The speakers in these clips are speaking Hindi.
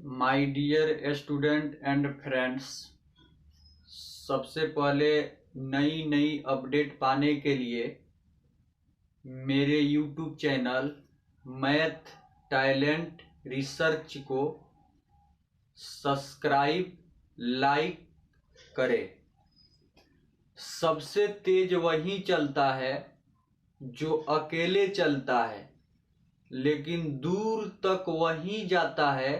My dear student and friends, सबसे पहले नई अपडेट पाने के लिए मेरे YouTube channel Math Talent Research को सब्सक्राइब लाइक करें। सबसे तेज वही चलता है जो अकेले चलता है, लेकिन दूर तक वही जाता है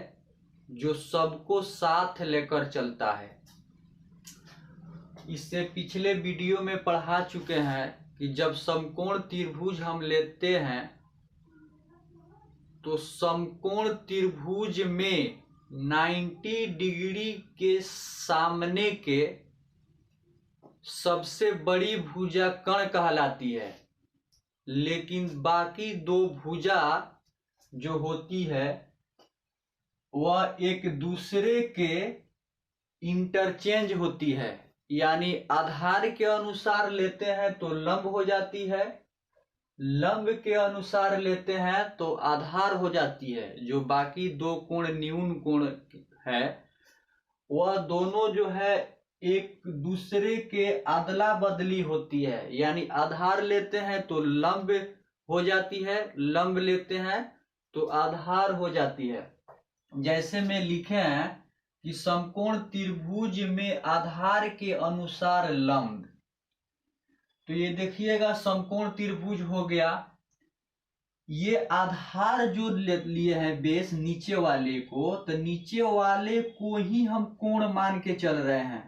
जो सबको साथ लेकर चलता है। इससे पिछले वीडियो में पढ़ा चुके हैं कि जब समकोण त्रिभुज हम लेते हैं तो समकोण त्रिभुज में 90 डिग्री के सामने के सबसे बड़ी भुजा कर्ण कहलाती है, लेकिन बाकी दो भुजा जो होती है वह एक दूसरे के इंटरचेंज होती है। यानी आधार के अनुसार लेते हैं तो लंब हो जाती है, लंब के अनुसार लेते हैं तो आधार हो जाती है। जो बाकी दो कोण न्यून कोण है वह दोनों जो है एक दूसरे के अदला बदली होती है। यानी आधार लेते हैं तो लंब हो जाती है, लंब लेते हैं तो आधार हो जाती है। जैसे में लिखे हैं कि समकोण त्रिभुज में आधार के अनुसार लंब, तो ये देखिएगा समकोण त्रिभुज हो गया। ये आधार जो लिए हैं बेस नीचे वाले को, तो नीचे वाले को ही हम कोण मान के चल रहे हैं।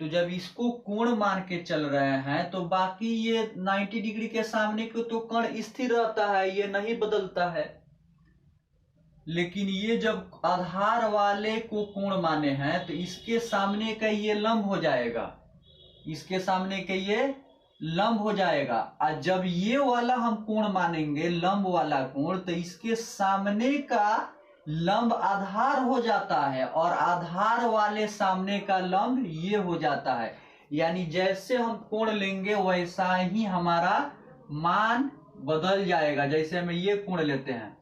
तो जब इसको कोण मान के चल रहे हैं तो बाकी ये 90 डिग्री के सामने को तो कर्ण स्थिर रहता है, ये नहीं बदलता है। लेकिन ये जब आधार वाले को कोण माने हैं तो इसके सामने का ये लंब हो जाएगा, इसके सामने का ये लंब हो जाएगा। और जब ये वाला हम कोण मानेंगे लंब वाला कोण, तो इसके सामने का लंब आधार हो जाता है और आधार वाले सामने का लंब ये हो जाता है। यानी जैसे हम कोण लेंगे वैसा ही हमारा मान बदल जाएगा। जैसे हम ये कोण लेते हैं,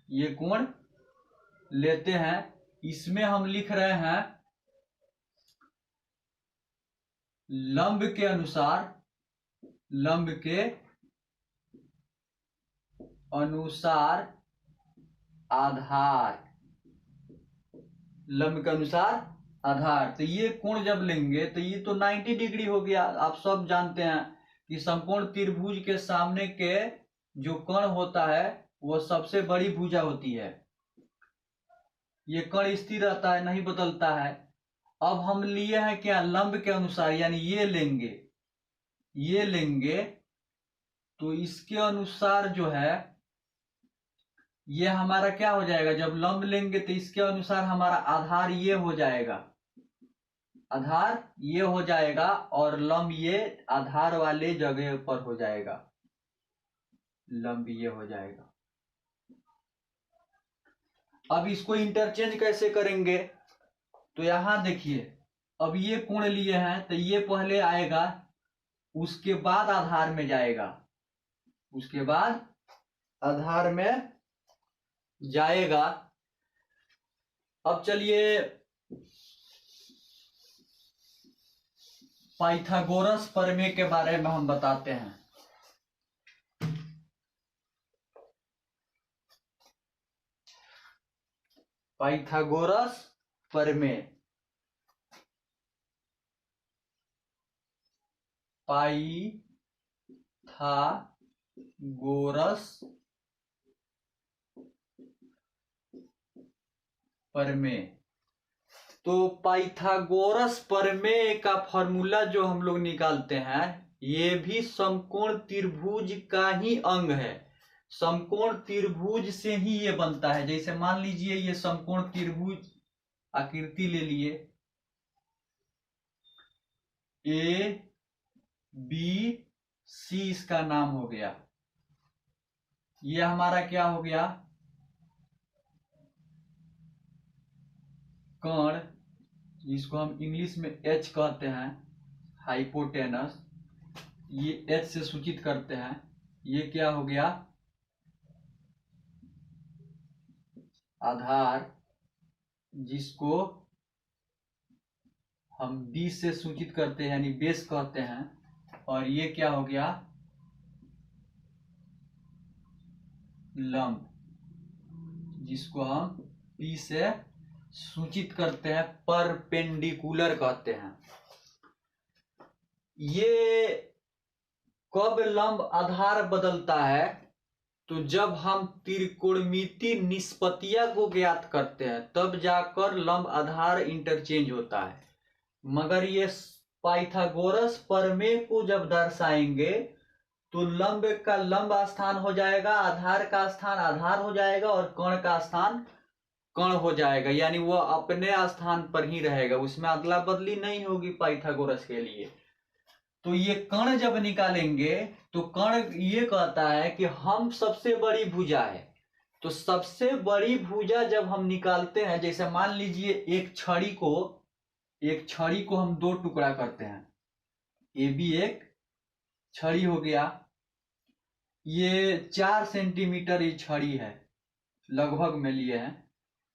ये कोण लेते हैं, इसमें हम लिख रहे हैं लंब के अनुसार, लंब के अनुसार आधार, लंब के अनुसार आधार। तो ये कोण जब लेंगे तो ये तो 90 डिग्री हो गया। आप सब जानते हैं कि समकोण त्रिभुज के सामने के जो कर्ण होता है वह सबसे बड़ी भुजा होती है। ये कर्ण स्थिर रहता है, नहीं बदलता है। अब हम लिए हैं क्या, लंब के अनुसार, यानी ये लेंगे, ये लेंगे तो इसके अनुसार जो है ये हमारा क्या हो जाएगा। जब लंब लेंगे तो इसके अनुसार हमारा आधार ये हो जाएगा, आधार ये हो जाएगा और लंब ये आधार वाले जगह पर हो जाएगा, लंब ये हो जाएगा। अब इसको इंटरचेंज कैसे करेंगे, तो यहां देखिए, अब ये कोण लिए हैं तो ये पहले आएगा, उसके बाद आधार में जाएगा, उसके बाद आधार में जाएगा। अब चलिए पाइथागोरस प्रमेय के बारे में हम बताते हैं। पाइथागोरस प्रमेय, पाइथागोरस प्रमेय। तो पाइथागोरस प्रमेय का फॉर्मूला जो हम लोग निकालते हैं, ये भी समकोण त्रिभुज का ही अंग है। समकोण त्रिभुज से ही ये बनता है। जैसे मान लीजिए ये समकोण त्रिभुज आकृति ले लिए, ए बी सी इसका नाम हो गया। ये हमारा क्या हो गया, कर्ण, जिसको हम इंग्लिश में एच कहते हैं, हाइपोटेनस, ये एच से सूचित करते हैं। ये क्या हो गया, आधार, जिसको हम बी से सूचित करते हैं यानी बेस कहते हैं, और ये क्या हो गया, लंब, जिसको हम पी से सूचित करते हैं, परपेंडिकुलर कहते हैं। ये कब लंब आधार बदलता है, तो जब हम त्रिकोणमितीय निष्पत्तियां को ज्ञात करते हैं तब जाकर लंब आधार इंटरचेंज होता है। मगर ये पाइथागोरस प्रमेय को जब दर्शाएंगे तो लंब का लंब स्थान हो जाएगा, आधार का स्थान आधार हो जाएगा, और कण का स्थान कण हो जाएगा, यानी वो अपने स्थान पर ही रहेगा, उसमें अदला बदली नहीं होगी पाइथागोरस के लिए। तो ये कण जब निकालेंगे तो कण ये कहता है कि हम सबसे बड़ी भुजा है, तो सबसे बड़ी भुजा जब हम निकालते हैं, जैसे मान लीजिए एक छड़ी को हम दो टुकड़ा करते हैं, ये भी एक छड़ी हो गया, ये 4 सेंटीमीटर ये छड़ी है, लगभग में लिए हैं,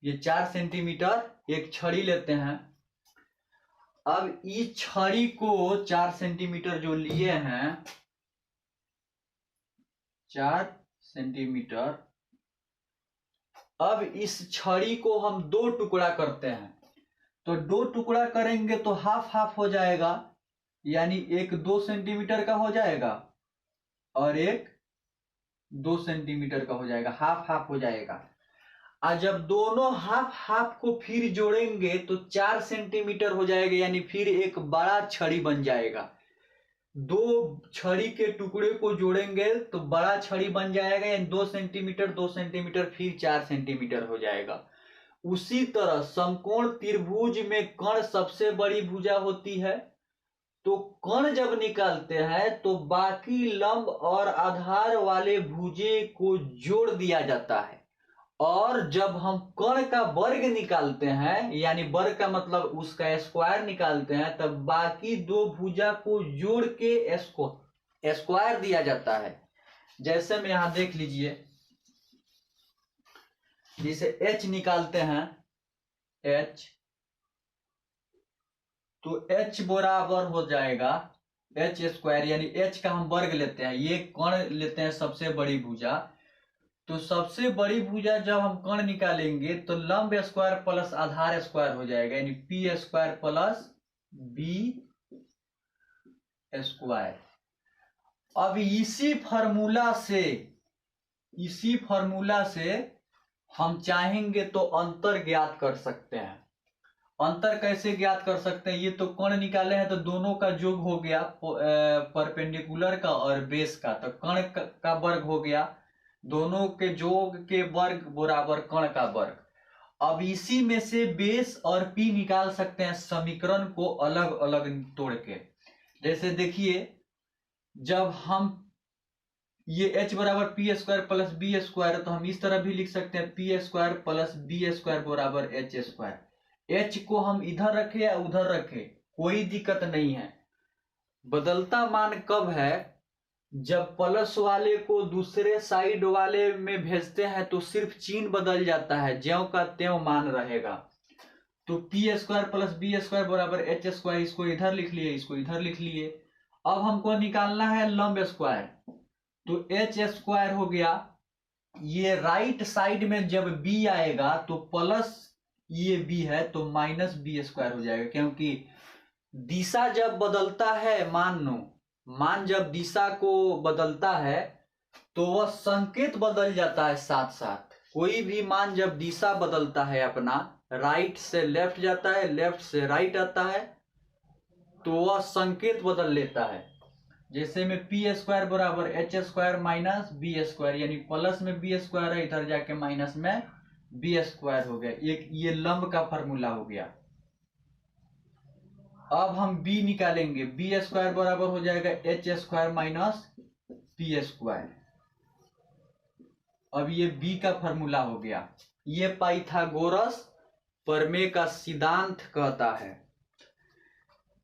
ये 4 सेंटीमीटर एक छड़ी लेते हैं। अब इस छड़ी को 4 सेंटीमीटर जो लिए हैं, 4 सेंटीमीटर, अब इस छड़ी को हम दो टुकड़ा करते हैं, तो दो टुकड़ा करेंगे तो हाफ हाफ हो जाएगा, यानी एक 2 सेंटीमीटर का हो जाएगा और एक 2 सेंटीमीटर का हो जाएगा, हाफ हाफ हो जाएगा। और जब दोनों हाफ हाफ को फिर जोड़ेंगे तो 4 सेंटीमीटर हो जाएगा, यानी फिर एक बड़ा छड़ी बन जाएगा। दो छड़ी के टुकड़े को जोड़ेंगे तो बड़ा छड़ी बन जाएगा, यानी 2 सेंटीमीटर 2 सेंटीमीटर फिर 4 सेंटीमीटर हो जाएगा। उसी तरह समकोण त्रिभुज में कण सबसे बड़ी भुजा होती है, तो कण जब निकालते हैं तो बाकी लंब और आधार वाले भुजे को जोड़ दिया जाता है, और जब हम कण का वर्ग निकालते हैं, यानी वर्ग का मतलब उसका स्क्वायर निकालते हैं, तब बाकी दो भुजा को जोड़ के स्क्वायर दिया जाता है। जैसे में यहां देख लीजिए, जिसे h निकालते हैं, h, तो h बराबर हो जाएगा h स्क्वायर, यानी h का हम वर्ग लेते हैं, ये कण लेते हैं सबसे बड़ी भुजा, तो सबसे बड़ी भुजा जब हम कण निकालेंगे तो लंब स्क्वायर प्लस आधार स्क्वायर हो जाएगा, यानी P square plus B square. अब इसी फॉर्मूला से हम चाहेंगे तो अंतर ज्ञात कर सकते हैं। अंतर कैसे ज्ञात कर सकते हैं, ये तो कण निकाले हैं तो दोनों का योग हो गया परपेंडिकुलर का और बेस का, तो कण का वर्ग हो गया, दोनों के योग के वर्ग बराबर कण का वर्ग। अब इसी में से बेस और पी निकाल सकते हैं समीकरण को अलग अलग तोड़ के। जैसे देखिए, जब हम ये h बराबर P square plus B square, तो हम इस तरह भी लिख सकते हैं P square plus B square बराबर एच स्क्वायर। h को हम इधर रखे या उधर रखे कोई दिक्कत नहीं है। बदलता मान कब है, जब प्लस वाले को दूसरे साइड वाले में भेजते हैं तो सिर्फ चिन्ह बदल जाता है, ज्यों का त्यों मान रहेगा। तो P square plus B square बराबर एच स्क्वायर, इसको इधर लिख लिए, इसको इधर लिख लिए। अब हमको निकालना है लंब स्क्वायर, तो एच स्क्वायर हो गया, ये राइट साइड में जब बी आएगा तो प्लस ये बी है तो माइनस बी स्क्वायर हो जाएगा, क्योंकि दिशा जब बदलता है, मान जब दिशा को बदलता है तो वह संकेत बदल जाता है साथ साथ। कोई भी मान जब दिशा बदलता है अपना, राइट से लेफ्ट जाता है, लेफ्ट से राइट आता है, तो वह संकेत बदल लेता है। जैसे में पी स्क्वायर बराबर H square minus B square, यानी प्लस में बी स्क्वायर है, इधर जाके माइनस में बी स्क्वायर हो गया। ये लंब का फॉर्मूला हो गया। अब हम b निकालेंगे, बी स्क्वायर बराबर हो जाएगा H square minus P square. अब ये b का फॉर्मूला हो गया। ये पाइथागोरस प्रमेय का सिद्धांत कहता है।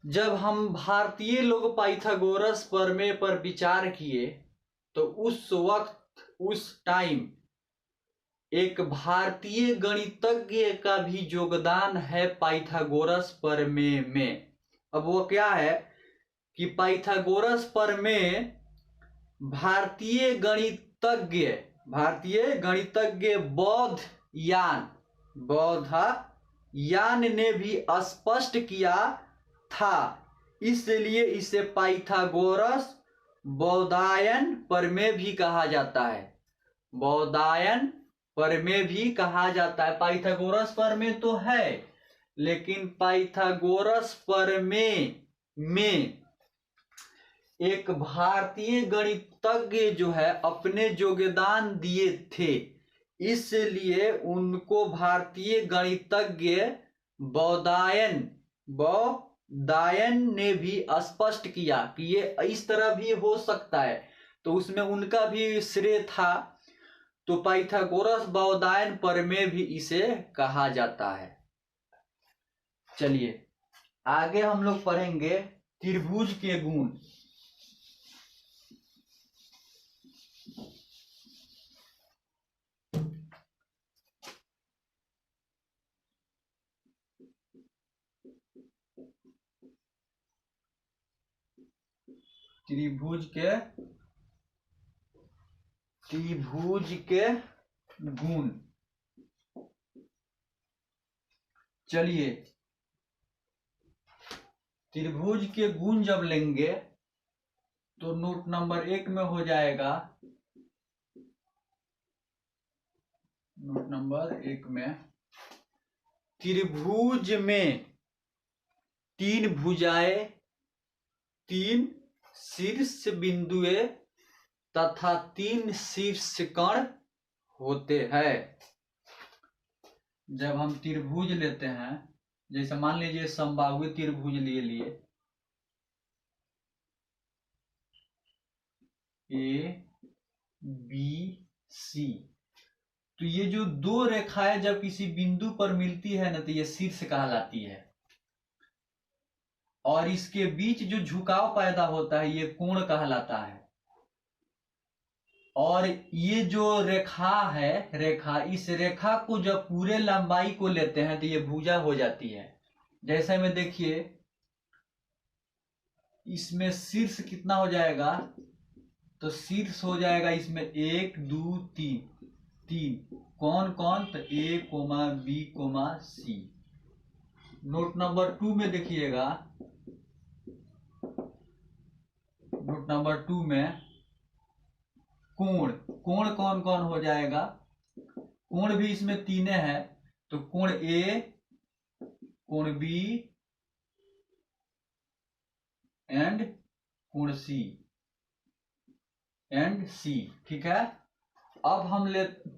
जब हम भारतीय लोग पाइथागोरस प्रमेय पर विचार किए तो उस वक्त उस टाइम एक भारतीय गणितज्ञ का भी योगदान है पाइथागोरस प्रमेय में। अब वो क्या है कि पाइथागोरस प्रमेय भारतीय गणितज्ञ बौधायन ने भी स्पष्ट किया था, इसलिए इसे पाइथागोरस बौधायन प्रमेय भी कहा जाता है। बौधायन प्रमेय भी कहा जाता है। पाइथागोरस प्रमेय तो है, लेकिन पाइथागोरस प्रमेय में एक भारतीय गणितज्ञ जो है अपने योगदान दिए थे, इसलिए उनको भारतीय गणितज्ञ बौधायन ने भी स्पष्ट किया कि ये इस तरह भी हो सकता है, तो उसमें उनका भी श्रेय था। तो पाइथागोरस बौधायन प्रमेय भी इसे कहा जाता है। चलिए आगे हम लोग पढ़ेंगे त्रिभुज के गुण। त्रिभुज के गुण। चलिए त्रिभुज के गुण जब लेंगे तो नोट नंबर 1 में हो जाएगा, नोट नंबर 1 में त्रिभुज में 3 भुजाएं, 3 शीर्ष बिंदुएं तथा 3 शीर्ष कण होते हैं। जब हम त्रिभुज लेते हैं, जैसे मान लीजिए समबाहु त्रिभुज लिए ABC, तो ये जो 2 रेखाएं जब किसी बिंदु पर मिलती है ना, तो ये शीर्ष कहलाती है, और इसके बीच जो झुकाव पैदा होता है ये कोण कहलाता है। और ये जो इस रेखा को जब पूरे लंबाई को लेते हैं तो ये भुजा हो जाती है। जैसे में देखिए इसमें शीर्ष कितना हो जाएगा, तो शीर्ष हो जाएगा इसमें 1 2 3 कौन तो A, B, C। Note number 2 में देखिएगा, नोट नंबर 2 में कोण कौन कौन हो जाएगा, कोण भी इसमें 3 है, तो कोण A, कोण B एंड कोण C ठीक है। अब हम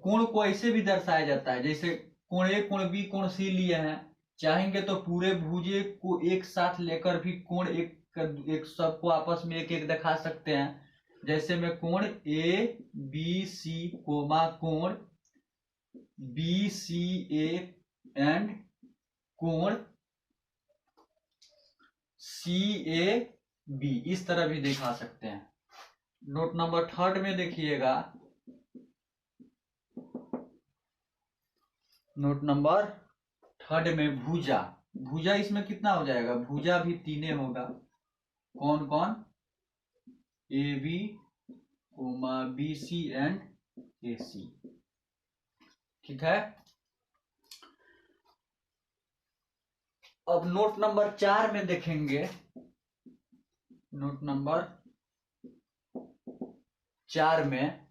कोण को ऐसे भी दर्शाया जाता है, जैसे कोण A, कोण B, कोण C लिए हैं, चाहेंगे तो पूरे भुजे को एक साथ लेकर भी कोण एक सबको आपस में एक एक दिखा सकते हैं। जैसे में कोण ABC, कोण BCA एंड कोण CAB, इस तरह भी दिखा सकते हैं। नोट नंबर 3 में देखिएगा, नोट नंबर 3 में भुजा इसमें कितना हो जाएगा, भुजा भी 3 होगा। कौन AB, BC एंड AC, ठीक है। अब नोट नंबर 4 में देखेंगे, नोट नंबर 4 में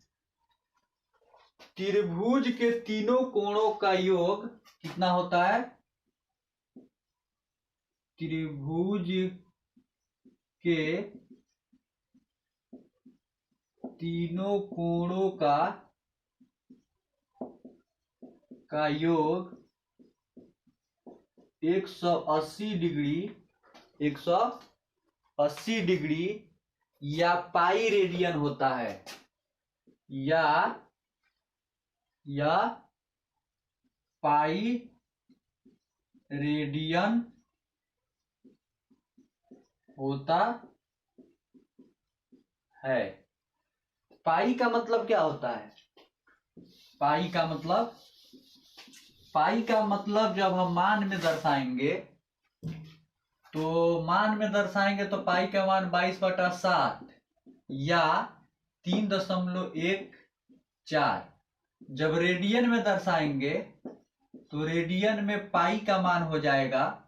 त्रिभुज के तीनों कोणों का योग कितना होता है, त्रिभुज के तीनों कोणों का योग 180 डिग्री या पाई रेडियन होता है, या पाई रेडियन होता है। पाई का मतलब क्या होता है, पाई का मतलब जब हम मान में दर्शाएंगे तो पाई का मान 22/7 या 3.14। जब रेडियन में दर्शाएंगे तो रेडियन में पाई का मान हो जाएगा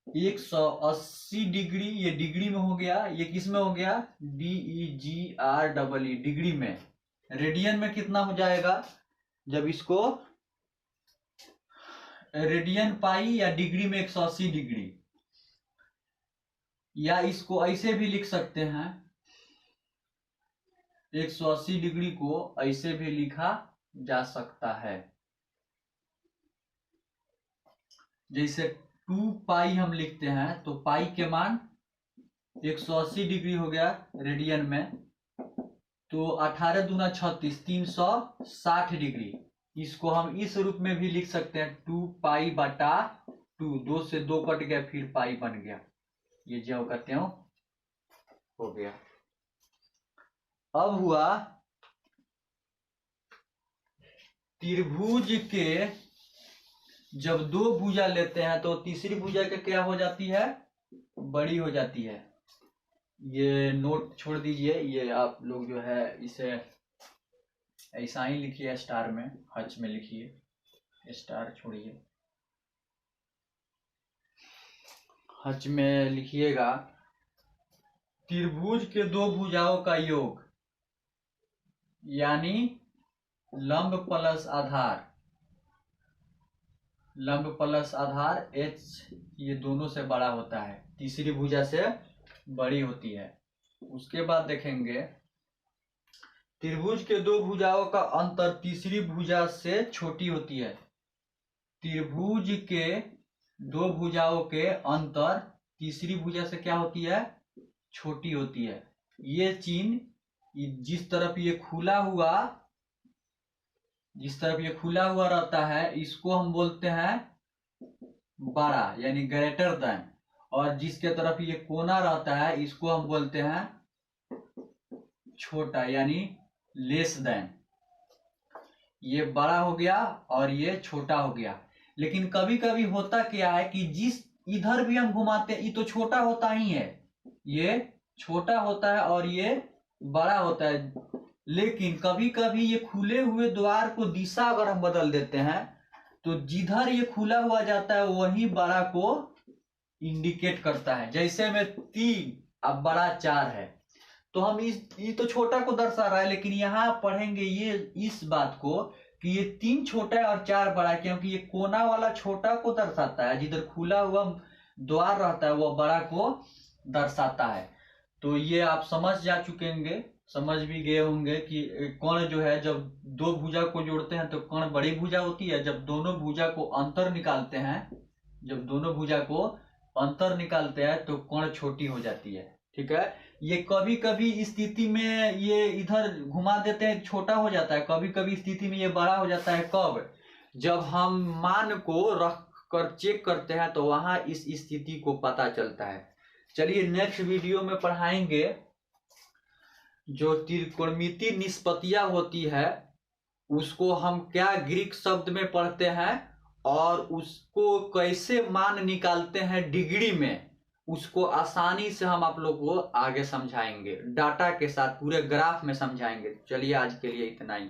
180 डिग्री। ये डिग्री में हो गया, ये किस में हो गया, DEGREE डिग्री में। रेडियन में कितना हो जाएगा, जब इसको रेडियन पाई या डिग्री में 180 डिग्री, या इसको ऐसे भी लिख सकते हैं, 180 डिग्री को ऐसे भी लिखा जा सकता है। जैसे 2 पाई हम लिखते हैं तो पाई के मान 180 डिग्री हो गया रेडियन में, तो 18 दूना 36, 360 डिग्री। इसको हम इस रूप में भी लिख सकते हैं 2 पाई बटा 2, 2 से 2 कट गया, फिर पाई बन गया। ये जो कहते हो हो गया। अब हुआ त्रिभुज के जब 2 भुजा लेते हैं तो तीसरी भुजा के क्या हो जाती है, बड़ी हो जाती है। ये नोट छोड़ दीजिए, ये आप लोग जो है इसे ऐसा ही लिखिए, स्टार में, हच में लिखिए, स्टार छोड़िए, हच में लिखिएगा। त्रिभुज के 2 भुजाओं का योग यानी लंब प्लस आधार h, ये दोनों से बड़ा होता है, तीसरी भुजा से बड़ी होती है। उसके बाद देखेंगे त्रिभुज के 2 भुजाओं का अंतर तीसरी भुजा से छोटी होती है। त्रिभुज के 2 भुजाओं के अंतर तीसरी भुजा से क्या होती है, छोटी होती है। ये चिन्ह जिस तरफ ये खुला हुआ रहता है इसको हम बोलते हैं बड़ा यानी ग्रेटर देन, और जिसके तरफ ये कोना रहता है इसको हम बोलते हैं छोटा यानी लेस देन। ये बड़ा हो गया और ये छोटा हो गया। लेकिन कभी कभी होता क्या है कि जिस इधर भी हम घुमाते हैं ये तो छोटा होता ही है, ये छोटा होता है और ये बड़ा होता है। लेकिन कभी कभी ये खुले हुए द्वार को दिशा अगर हम बदल देते हैं तो जिधर ये खुला हुआ जाता है वही बड़ा को इंडिकेट करता है। जैसे में 3 अब बड़ा 4 है तो हम ये तो छोटा को दर्शा रहा है, लेकिन यहाँ पढ़ेंगे ये इस बात को कि ये 3 छोटा है और 4 बड़ा है, क्योंकि ये कोना वाला छोटा को दर्शाता है, जिधर खुला हुआ द्वार रहता है वो बड़ा को दर्शाता है। तो ये आप समझ भी गए होंगे कि कर्ण जो है जब 2 भुजा को जोड़ते हैं तो कर्ण बड़ी भुजा होती है। जब दोनों भुजा को अंतर निकालते हैं तो कर्ण छोटी हो जाती है। ठीक है, ये कभी कभी स्थिति में ये इधर घुमा देते हैं छोटा हो जाता है, कभी कभी स्थिति में ये बड़ा हो जाता है। कब, जब हम मान को रख कर चेक करते हैं तो वहां इस स्थिति को पता चलता है। चलिए नेक्स्ट वीडियो में पढ़ाएंगे जो त्रिकोणमिति निष्पत्तियां होती है उसको हम क्या ग्रीक शब्द में पढ़ते हैं और उसको कैसे मान निकालते हैं डिग्री में, उसको आसानी से हम आप लोग को आगे समझाएंगे, डाटा के साथ पूरे ग्राफ में समझाएंगे। चलिए आज के लिए इतना ही।